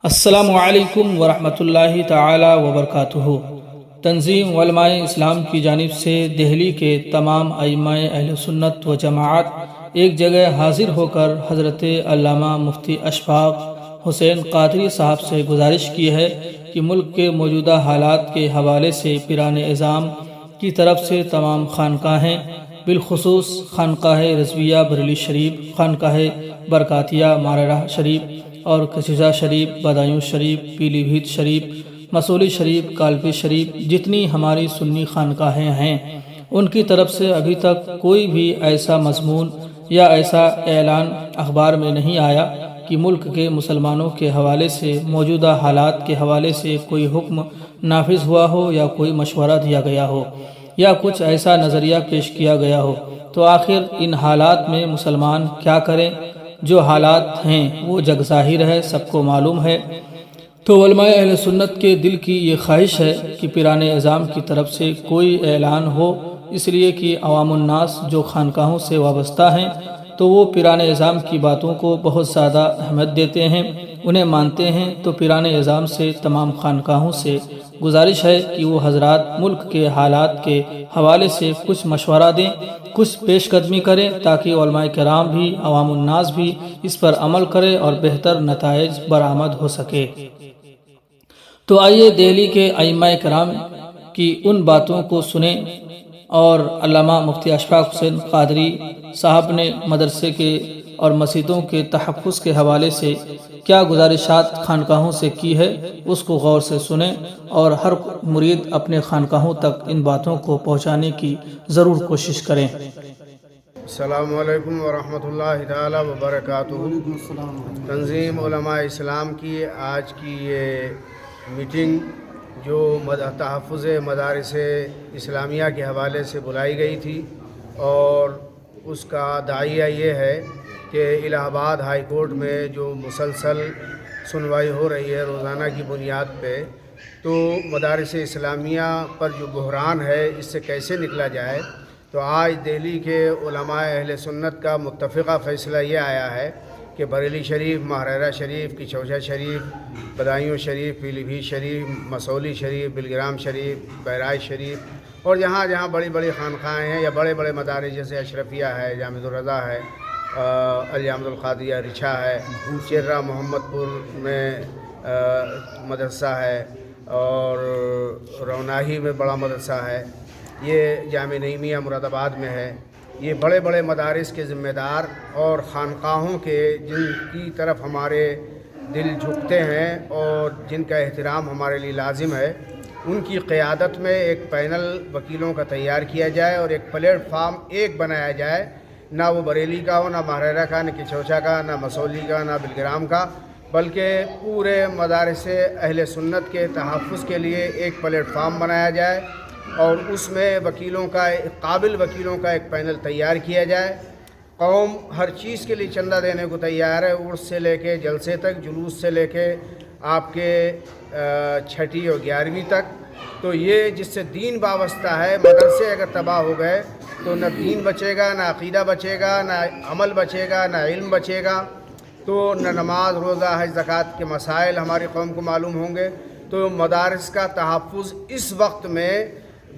السلام علیکم ورحمۃ اللہ تعالی وبرکاتہ۔ تنظیم علماء اسلام کی جانب سے دہلی کے تمام ائمہ اہل سنت و جماعت ایک جگہ حاضر ہو کر حضرت علامہ مفتی اشفاق حسین قادری صاحب سے گزارش کی ہے کہ ملک کے موجودہ حالات کے حوالے سے پیران اعظام کی طرف سے تمام خانقاہیں، بالخصوص خانقاہ رضویہ بریلی شریف، خانقاہ برکاتیہ مارڑہ شریف اور کشیزہ شریف، بدایوں شریف، پیلی بھیت شریف، مسولی شریف، کالپی شریف، جتنی ہماری سنی خانقاہیں ہیں ان کی طرف سے ابھی تک کوئی بھی ایسا مضمون یا ایسا اعلان اخبار میں نہیں آیا کہ ملک کے مسلمانوں کے حوالے سے موجودہ حالات کے حوالے سے کوئی حکم نافذ ہوا ہو یا کوئی مشورہ دیا گیا ہو یا کچھ ایسا نظریہ پیش کیا گیا ہو۔ تو آخر ان حالات میں مسلمان کیا کریں؟ جو حالات ہیں وہ جگ ظاہر ہے، سب کو معلوم ہے۔ تو علماء اہل سنت کے دل کی یہ خواہش ہے کہ پیران اعظام کی طرف سے کوئی اعلان ہو، اس لیے کہ عوام الناس جو خانقاہوں سے وابستہ ہیں تو وہ پیران اعظام کی باتوں کو بہت زیادہ اہمیت دیتے ہیں، انہیں مانتے ہیں۔ تو پیران اعظام سے تمام خانقاہوں سے گزارش ہے کہ وہ حضرات ملک کے حالات کے حوالے سے کچھ مشورہ دیں، کچھ پیش قدمی کریں تاکہ علماء کرام بھی، عوام الناس بھی اس پر عمل کرے اور بہتر نتائج برآمد ہو سکے۔ تو آئیے دہلی کے ائمہ کرام کی ان باتوں کو سنیں اور علامہ مفتی اشفاق حسین قادری صاحب نے مدرسے کے اور مسجدوں کے تحفظ کے حوالے سے کیا گزارشات خانقاہوں سے کی ہے اس کو غور سے سنیں، اور ہر مرید اپنے خانقاہوں تک ان باتوں کو پہنچانے کی ضرور کوشش کریں۔ السلام علیکم ورحمۃ اللہ تعالی وبرکاتہ۔ تنظیم علماء اسلام کی آج کی یہ میٹنگ جو تحفظ مدارس اسلامیہ کے حوالے سے بلائی گئی تھی، اور اس کا داعیہ یہ ہے کہ الہ آباد ہائی کورٹ میں جو مسلسل سنوائی ہو رہی ہے روزانہ کی بنیاد پہ، تو مدارس اسلامیہ پر جو بحران ہے اس سے کیسے نکلا جائے، تو آج دہلی کے علماء اہل سنت کا متفقہ فیصلہ یہ آیا ہے کہ بریلی شریف، ماہرہ شریف، کچھوچہ شریف، بدایوں شریف، پیلی بھیت شریف، مسولی شریف، بلگرام شریف، بہرائچ شریف اور جہاں جہاں بڑی بڑی خانقاہیں ہیں یا بڑے بڑے مدارس جیسے اشرفیہ ہے، جامع الرضا ہے، الجامع القادریہ رچھا ہے، چرہ محمد پور میں مدرسہ ہے، اور روناہی میں بڑا مدرسہ ہے، یہ جامع نعیمیہ مراد آباد میں ہے۔ یہ بڑے بڑے مدارس کے ذمہ دار اور خانقاہوں کے جن کی طرف ہمارے دل جھکتے ہیں اور جن کا احترام ہمارے لیے لازم ہے، ان کی قیادت میں ایک پینل وکیلوں کا تیار کیا جائے اور ایک پلیٹ فارم ایک بنایا جائے، نہ وہ بریلی کا ہو، نہ ماہرہ کا، نہ کچھوچہ کا، نہ مسولی کا، نہ بلگرام کا، بلکہ پورے مدارس اہل سنت کے تحفظ کے لیے ایک پلیٹ فارم بنایا جائے اور اس میں وکیلوں کا، قابل وکیلوں کا ایک پینل تیار کیا جائے۔ قوم ہر چیز کے لیے چندہ دینے کو تیار ہے، عرس سے لے کے جلسے تک، جلوس سے لے کے آپ کے چھٹی اور 11ویں تک۔ تو یہ جس سے دین وابستہ ہے، مدرسے اگر تباہ ہو گئے تو نہ دین بچے گا، نہ عقیدہ بچے گا، نہ عمل بچے گا، نہ علم بچے گا، تو نہ نماز، روزہ، حج، زکوٰۃ کے مسائل ہماری قوم کو معلوم ہوں گے۔ تو مدارس کا تحفظ اس وقت میں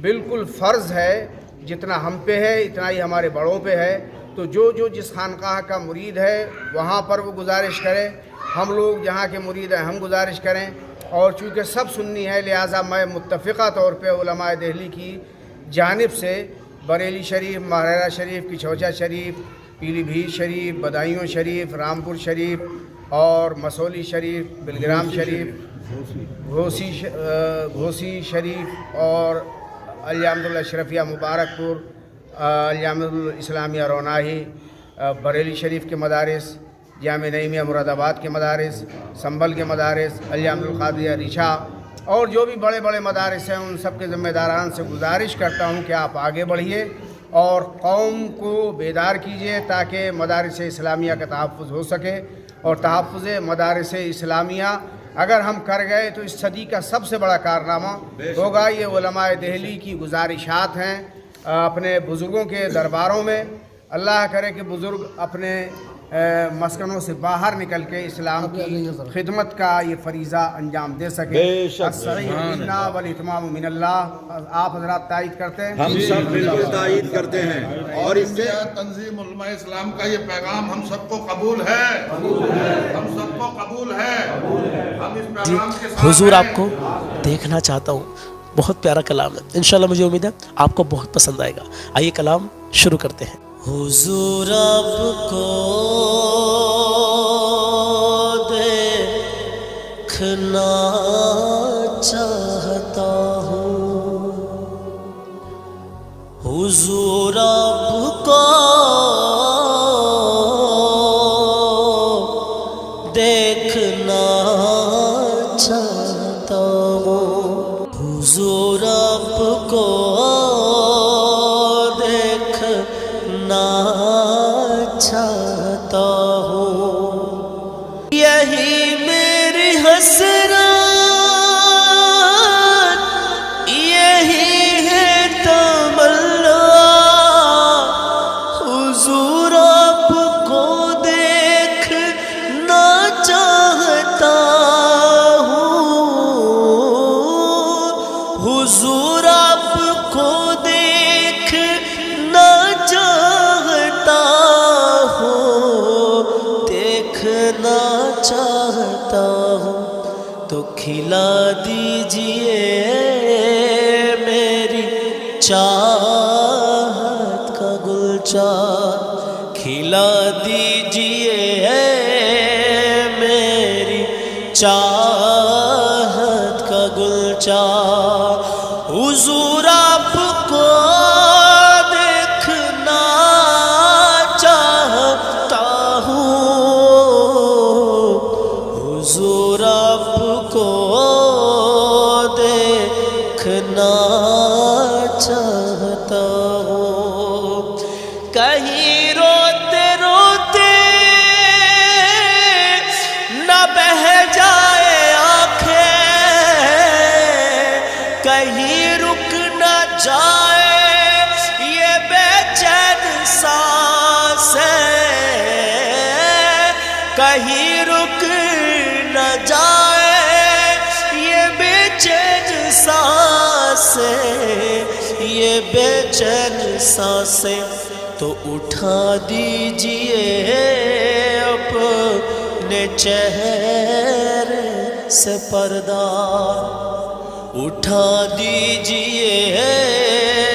بالکل فرض ہے، جتنا ہم پہ ہے اتنا ہی ہمارے بڑوں پہ ہے۔ تو جو جس خانقاہ کا مرید ہے وہاں پر وہ گزارش کرے، ہم لوگ جہاں کے مرید ہیں ہم گزارش کریں، اور چونکہ سب سنی ہے لہٰذا میں متفقہ طور پہ علماء دہلی کی جانب سے بریلی شریف، ماہرہ شریف، کچھوچہ شریف، پیلی بھیت شریف، بدایوں شریف، رامپور شریف اور مسولی شریف، بلگرام شریف، گھوسی شریف اور الجامع الاشرفیہ مبارک پور، الجامع الاسلامیہ روناہی، بریلی شریف کے مدارس، جامع نعیمیہ مراد آباد کے مدارس، سنبل کے مدارس، الجامع القادریہ رچھا اور جو بھی بڑے بڑے مدارس ہیں، ان سب کے ذمہ داران سے گزارش کرتا ہوں کہ آپ آگے بڑھیے اور قوم کو بیدار کیجیے تاکہ مدارس اسلامیہ کا تحفظ ہو سکے۔ اور تحفظ مدارس اسلامیہ اگر ہم کر گئے تو اس صدی کا سب سے بڑا کارنامہ ہوگا۔ یہ علماء دہلی کی گزارشات ہیں اپنے بزرگوں کے درباروں میں۔ اللہ کرے کہ بزرگ اپنے مسکنوں سے باہر نکل کے اسلام کی خدمت کا یہ فریضہ انجام دے سکے. بے شک. الصحیح منا والاتمام من اللہ. آپ حضرات تائید کرتے ہیں؟ ہم سب مل کے تائید کرتے ہیں. اور اس سے تنظیم علماء اسلام کا یہ پیغام ہم سب کو قبول ہے. ہم سب کو قبول ہے. ہم اس پیغام کے ساتھ حضور آپ کو دیکھنا چاہتا ہوں. بہت پیارا کلام ہے. انشاءاللہ مجھے امید ہے آپ کو بہت پسند آئے گا. آئیے کلام شروع کرتے ہیں. حضور آپ کو دیکھنا چاہتا ہوں. حضور آپ کو دیکھنا چاہتا ہوں. حضور آپ کو دیکھنا چاہتا ہوں. یہی میری حسرت، یہی ہے تمنا. حضور آپ کو دیکھنا چاہتا ہوں. حضور آپ کو دیکھنا چاہتا ہوں. دیکھنا چاہتا ہوں تو کھلا دیجئے میری چاہت کا گلچار. کھلا دیجئے میری چاہت کا گلچار. حضور آپ کو دیکھنا چاہتا ہوں. حضور آپ کو دیکھنا چاہتا ہوں. کہیں روتے روتے نہ بہہ جائے آنکھیں، کہیں رک نہ جائے یہ بے چین سانسیں. کہیں رک نہ جائے یہ بے چین سانسیں، یہ بے چین سانسیں. تو اٹھا دیجئے اپنے چہرے سے پردہ. اٹھا دیجئے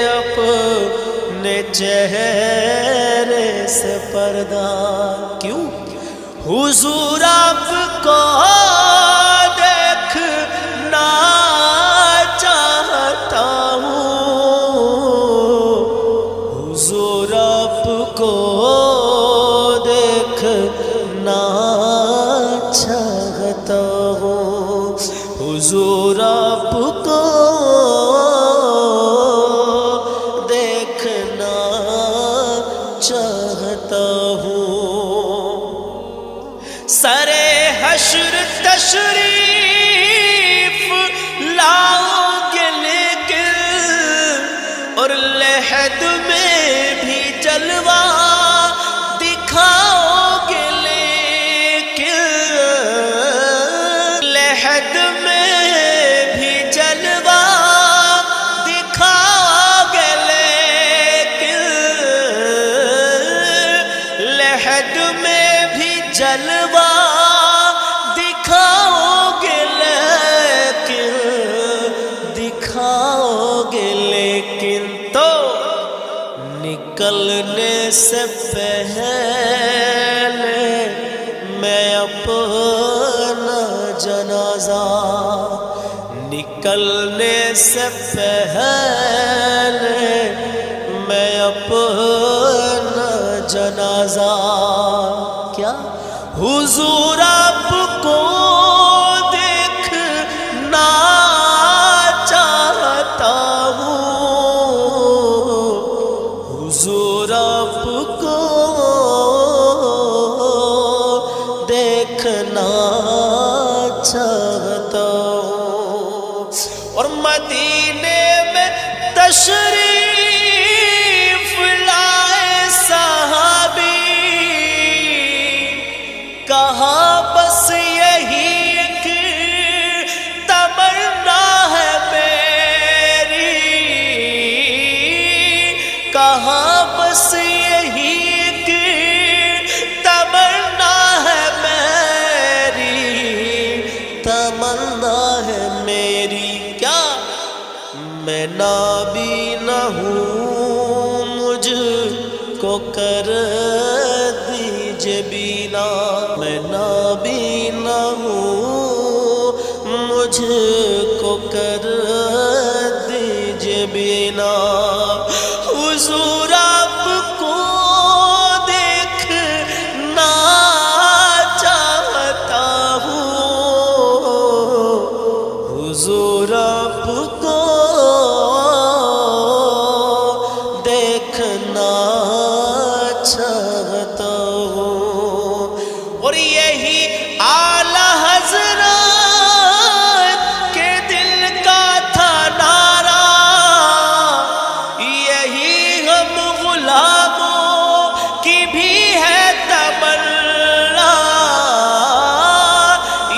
اپنے چہرے سے پردہ. کیوں؟ حضور آپ کو دیکھنا چاہتا ہوں. حضور آپ کو دیکھنا چاہتا ہوں. حضور آپ کو دیکھنا چاہتا ہوں. سرے حشر تشریف لاؤ گے لیکن، اور لحد میں بھی جلوہ دکھاؤ گے لیکن. لحد میں بھی جلوہ دکھاؤ گے لیکن. لحد میں بھی جلوہ دکھاؤ گے لیکن. دکھاؤ گے لیکن. تو نکلنے سے پہلے میں اپنا جنازہ، نکلنے سے پہلے میں اپنا جنازہ. کیا؟ حضور آپ کو دیکھنا چاہتا ہوں. حضور آپ کو دیکھنا چاہتا ہوں. اور مدینے میں تشریف لائے صحابی، تمنا ہے میری کیا میں نابینا ہوں مجھ کو کر دیجئے بینا میں نابینا ہوں مجھ کو کر دیجئے بینا حضور آپ کو دیکھنا چاہتا ہوں حضور آپ کو دیکھنا چاہتا ہوں اور یہی اعلیٰ حضرت کے دل کا تھا نعرہ یہی ہم غلاموں کی بھی ہے تمنا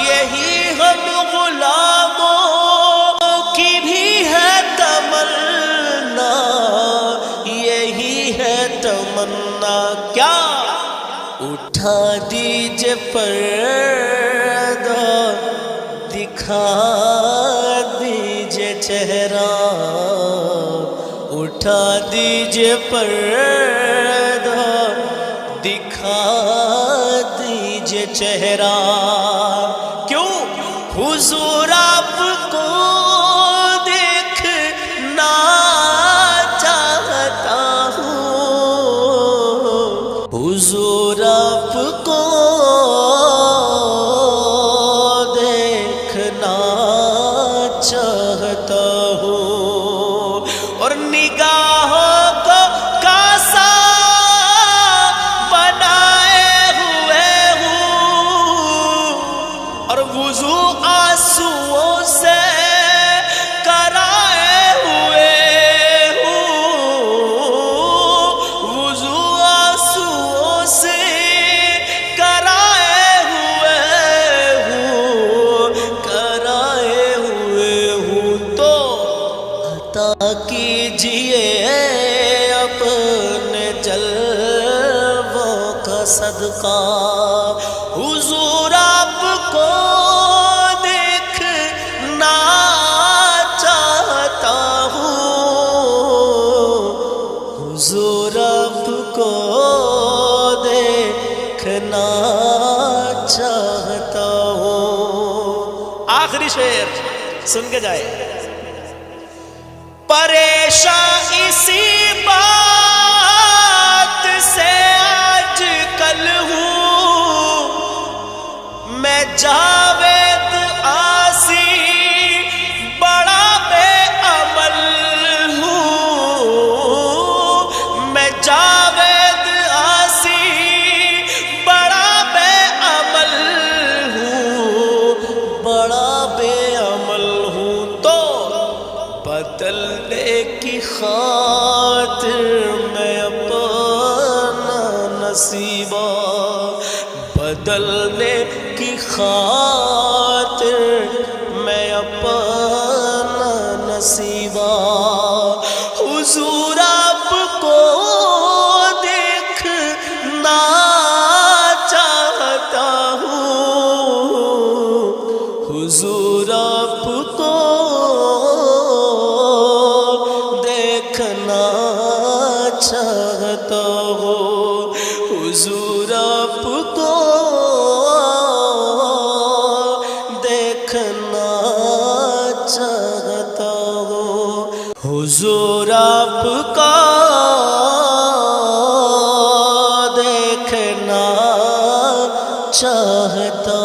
یہی ہم غلاموں کی بھی ہے تمنا یہی ہے تمنا کیا اٹھا دیجئے پردہ دکھا دیجئے چہرہ اٹھا دیجئے پردہ دکھا دیجئے چہرہ کیوں حضور آپ کو دیکھنا چاہتا ہوں حضور آپ کو دیکھنا چاہتا ہوں اور نگاہوں کو کاسا بنائے ہوئے ہوں اور وضو آنسوؤں سے کرائے ہوئے ہوں وضو آنسوؤں سے کرائے ہوئے ہوں تو عطا کیجئے اپنے جلووں کا صدقہ حضور آپ کو دیکھنا چاہتا ہوں حضور آپ کو دیکھنا چاہتا ہوں آخری شعر سن کے جائے پریشان اسی بات سے آج کل ہوں میں جاوید آسی بڑا بے عمل ہوں میں جاوید آسی بڑا بے عمل ہوں بڑا بے عمل ہوں تو بدلنے کی خاطر میں اپنا نصیبہ بدلنے کی خاطر میں اپنا نصیبہ حضور آپ کو دیکھنا چاہتا ہوں حضور آپ کو دیکھنا چاہتا ہوں حضور آپ کو دیکھنا چاہتا ہوں حضور آپ کا دیکھنا چاہتا